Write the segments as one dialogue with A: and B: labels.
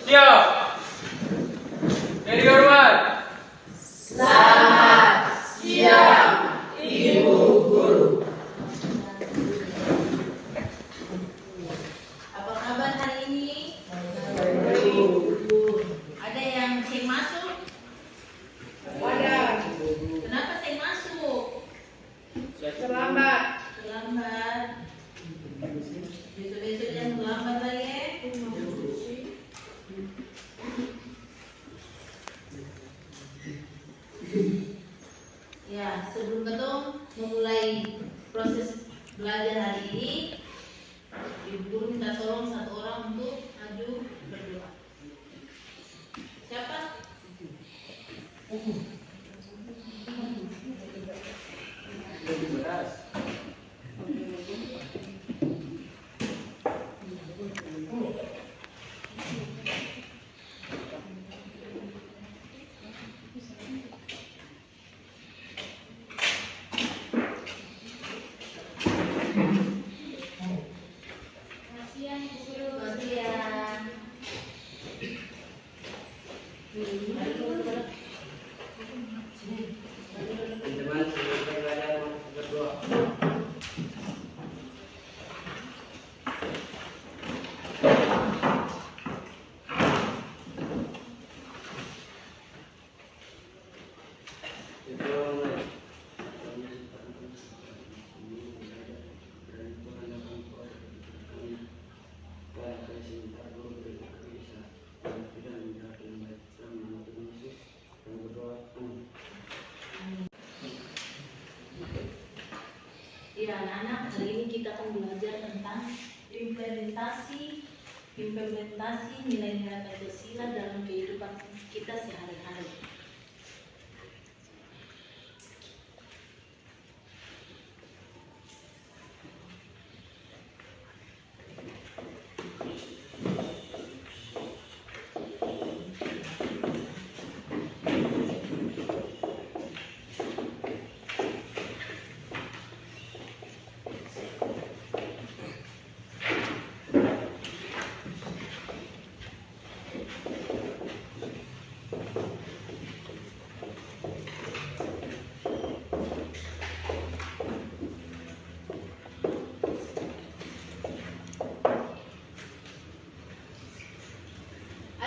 A: Siap. Dari hormat.
B: Selamat siang, Ibu Guru.
C: Apa kabar hari ini? Ada yang sing masuk?
B: Ada.
C: Kenapa sing masuk?
B: Selamat.
C: Terlambat. Besok-besok yang terlambat lah ya. Ya, sebelum ketong memulai proses belajar hari ini, Ibu Guru minta tolong satu orang untuk maju berdoa. Siapa? Ya, anak-anak, hari ini kita akan belajar tentang implementasi nilai-nilai Pancasila dalam kehidupan kita sehari-hari.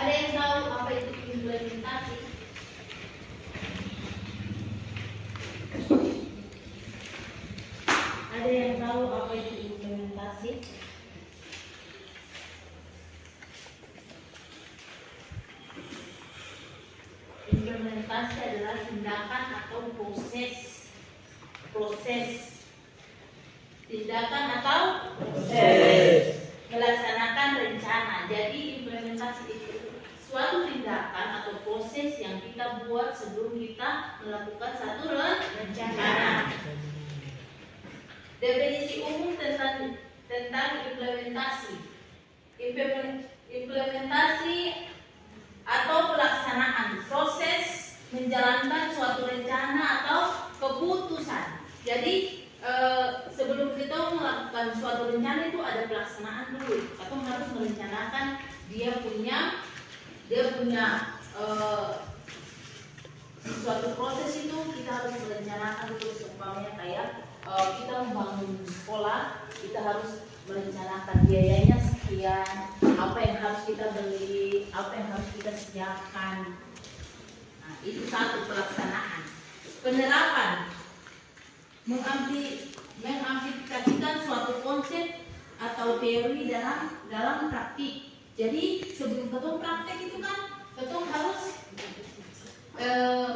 C: Ada yang tahu apa itu implementasi? Ada yang tahu apa itu implementasi? Implementasi adalah tindakan atau proses tindakan atau melaksanakan rencana. Jadi implementasi itu suatu tindakan atau proses yang kita buat sebelum kita melakukan satu rencana. Definisi umum tentang implementasi. Implementasi atau pelaksanaan proses menjalankan suatu rencana atau keputusan. Jadi sebelum kita melakukan suatu rencana itu ada pelaksanaan dulu. Kita harus merencanakan dia punya suatu proses itu kita harus merencanakan dulu. Umpamanya kayak kita membangun sekolah, kita harus merencanakan biayanya sekian, apa yang harus kita beli, apa yang harus kita siapkan. Nah, itu satu pelaksanaan. Penerapan mengaplikasikan suatu konsep atau teori dalam praktik. Jadi sebelum ketong praktek itu kan ketong harus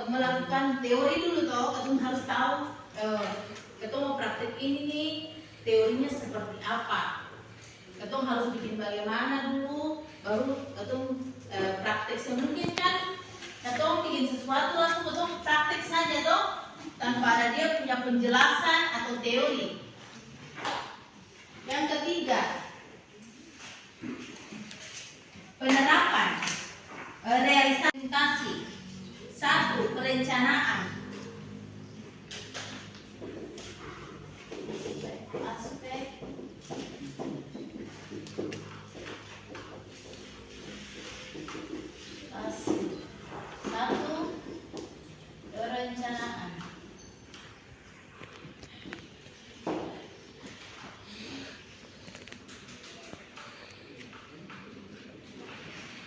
C: melakukan teori dulu toh. Ketong harus tahu ketong mau praktek ini nih, teorinya seperti apa. Ketong harus bikin bagaimana dulu, baru ketong praktek. Semungkin kan ketong bikin sesuatu langsung ketong praktek saja toh, tanpa ada dia punya penjelasan atau teori. Yang ketiga, penerapan, realisasi. Satu, perencanaan. Aspek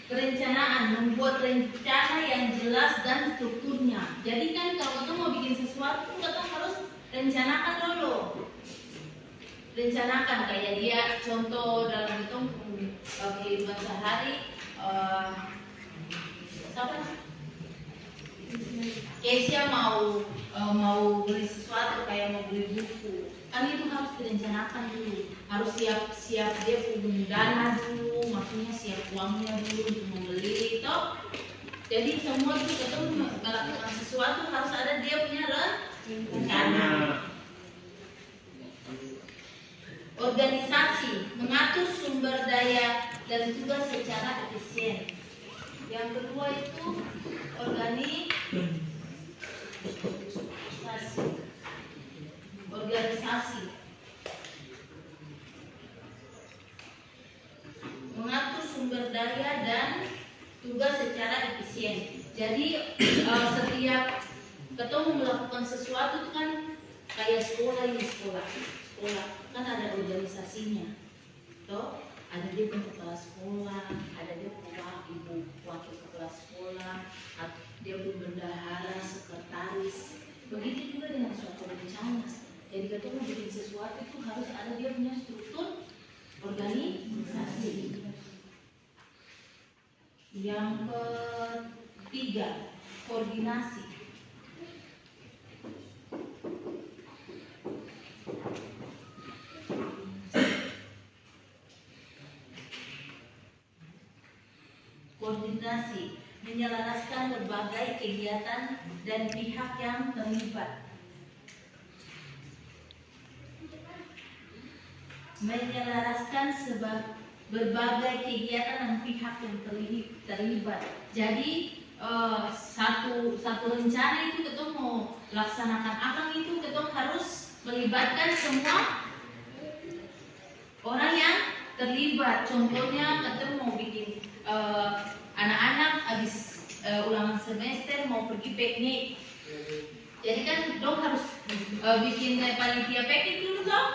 C: perencanaan, membuat rencana yang jelas dan strukturnya. Jadi kan kalau kita mau bikin sesuatu, kita harus rencanakan dulu. Rencanakan kayak dia contoh dalam itu kehidupan sehari. Apa? Kesia mau beli sesuatu kayak mau beli buku, kan itu harus direncanakan dulu, harus siap dia punya dana dulu, maksudnya siap uangnya dulu untuk membeli itu. Jadi semua itu kita melakukan sesuatu harus ada dia punya rencana. Organisasi, mengatur sumber daya dan tugas secara efisien. Yang kedua itu organisasi, mengatur sumber daya dan tugas secara efisien. Jadi setiap ketemu melakukan sesuatu itu kan kayak sekolah kan ada organisasinya, toh ada dia kepala sekolah, ada dia ibu wakil kepala sekolah, dia pun bendahara, sekretaris. Begitu juga dengan suatu rencana. Jadi kita mau bikin sesuatu itu harus ada dia punya struktur organisasi. Yang ketiga, koordinasi. Koordinasi, menyelaraskan berbagai kegiatan dan pihak yang terlibat. Menyelaraskan berbagai kegiatan dan pihak yang terlibat. Jadi satu rencana itu kita mau laksanakan apa itu kita harus melibatkan semua orang yang terlibat. Contohnya kita mau bikin anak-anak habis ulangan semester mau pergi piknik. Jadi kan dong harus bikin panitia piknik dulu toh.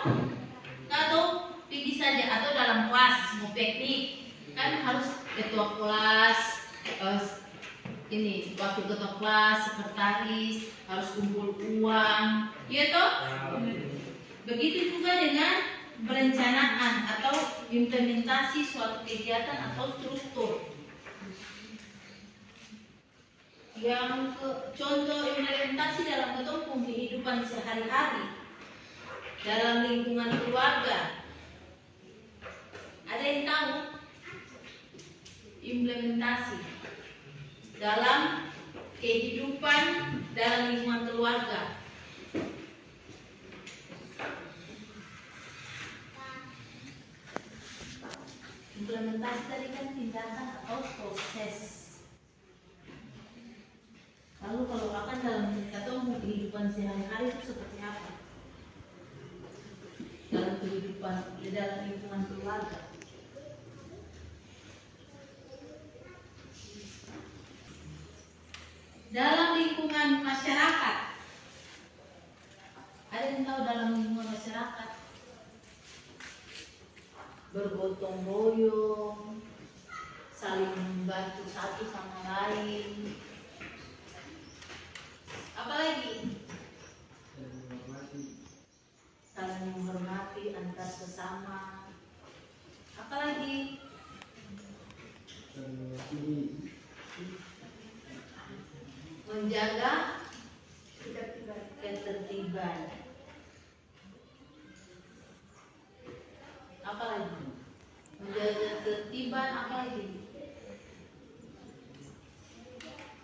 C: Atau pergi saja atau dalam kelas mau piknik kan harus ketua kelas, ini waktu ketua kelas, sekretaris harus kumpul uang, ya toh. Begitu juga dengan perencanaan atau implementasi suatu kegiatan atau struktur. Yang contoh implementasi dalam bentuk kehidupan sehari-hari dalam lingkungan keluarga. Ada yang tahu implementasi dalam kehidupan dalam lingkungan keluarga? Implementasi tadi kan tindakan atau proses. Lalu kalau akan dalam kehidupan sehari-hari itu seperti apa? Dalam kehidupan dalam lingkungan keluarga. Dalam lingkungan masyarakat. Ada yang tahu dalam lingkungan masyarakat? Bergotong royong, saling membantu satu sama lain. Apalagi? Saling menghormati antar sesama. Apalagi? Menjaga ketertiban. Apalagi? Menjaga ketertiban, apalagi?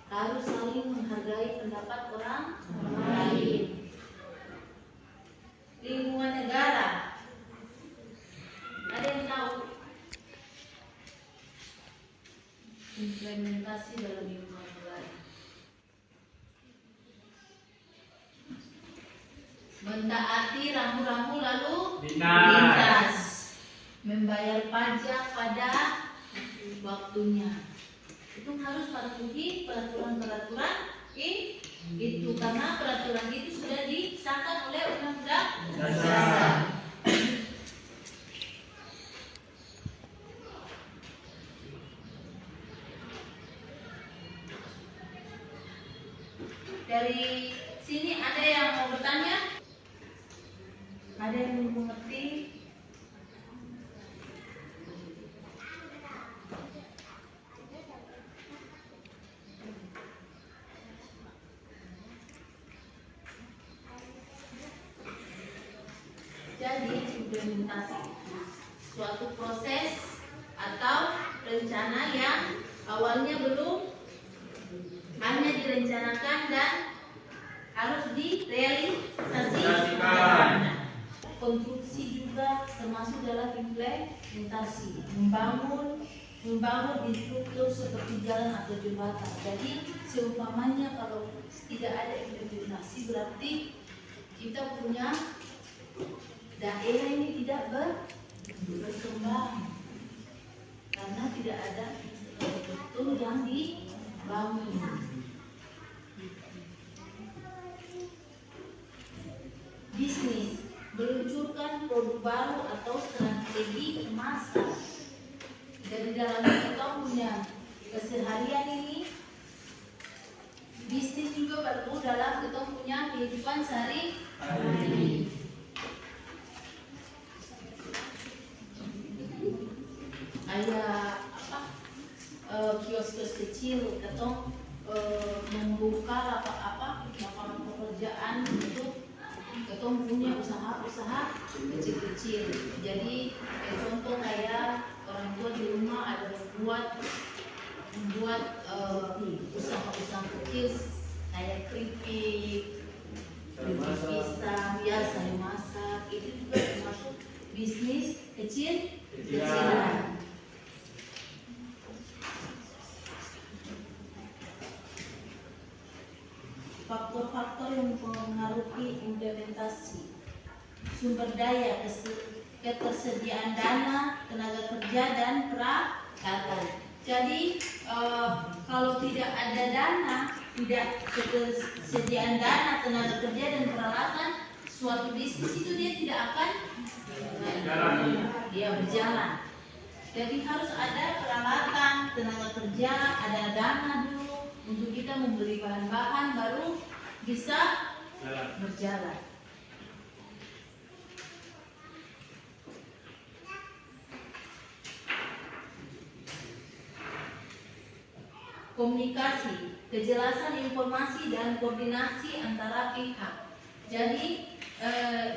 C: Harus saling menghargai pendapat orang lain. Lingkungan negara. Ada yang tahu? Implementasi dalam lingkungan negara. Mentaati rambu-rambu lalu lintas. Membayar pajak pada waktunya. Itu harus patuhi peraturan-peraturan itu karena peraturan itu sudah disahkan oleh Undang-Undang Dasar. Dari sini ada yang mau bertanya? Ada yang belum mengerti? Jadi implementasi suatu proses atau rencana yang awalnya belum hanya direncanakan dan harus direalisasikan. Konstruksi juga termasuk dalam implementasi, membangun infrastruktur seperti jalan atau jembatan. Jadi seumpamanya kalau tidak ada implementasi berarti kita punya daerah ini tidak berkembang karena tidak ada infrastruktur yang dibangun. Bisnis meluncurkan produk baru atau strategi pasar. Jadi dalam kita punya keseharian ini, bisnis juga perlu dalam kita punya kehidupan sehari-hari. Kayak kios-kios kecil atau membuka lapangan pekerjaan untuk kita punya usaha-usaha kecil-kecil. Jadi contoh kayak orang tua di rumah ada membuat usaha-usaha kecil kayak keripik, pisang, sayur masak, itu juga termasuk bisnis kecil-kecilan. Faktor-faktor yang mempengaruhi implementasi: sumber daya, ketersediaan dana, tenaga kerja, dan peralatan. Jadi kalau tidak ada dana, tidak ketersediaan dana, tenaga kerja, dan peralatan, suatu bisnis itu dia tidak akan berjalan. Jadi harus ada peralatan, tenaga kerja, ada dana dulu untuk kita membeli bahan-bahan baru bisa berjalan. Komunikasi, kejelasan informasi dan koordinasi antara pihak. Jadi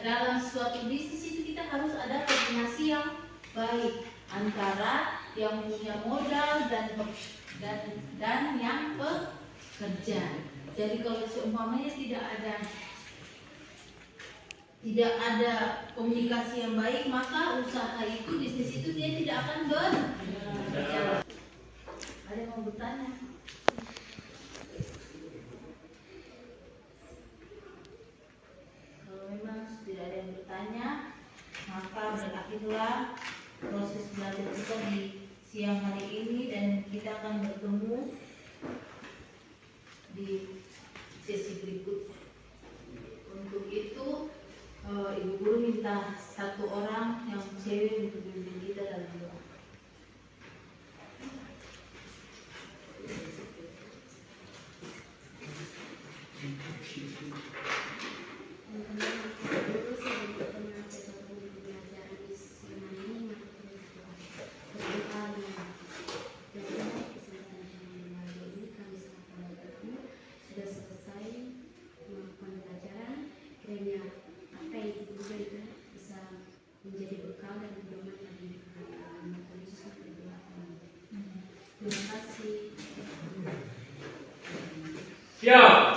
C: dalam suatu bisnis itu kita harus ada koordinasi yang baik antara yang punya modal dan yang pekerja. Jadi kalau seumpamanya tidak ada komunikasi yang baik, maka usaha itu, bisnis itu dia tidak akan berjalan. Ada yang mau bertanya? Kalau memang tidak ada yang bertanya, maka berakhirlah proses belajar kita di siang hari ini, dan kita akan bertemu di sesi berikutnya. Untuk itu Ibu Guru minta satu orang yang cewek untuk bimbing kita dalam doa.
A: Siap.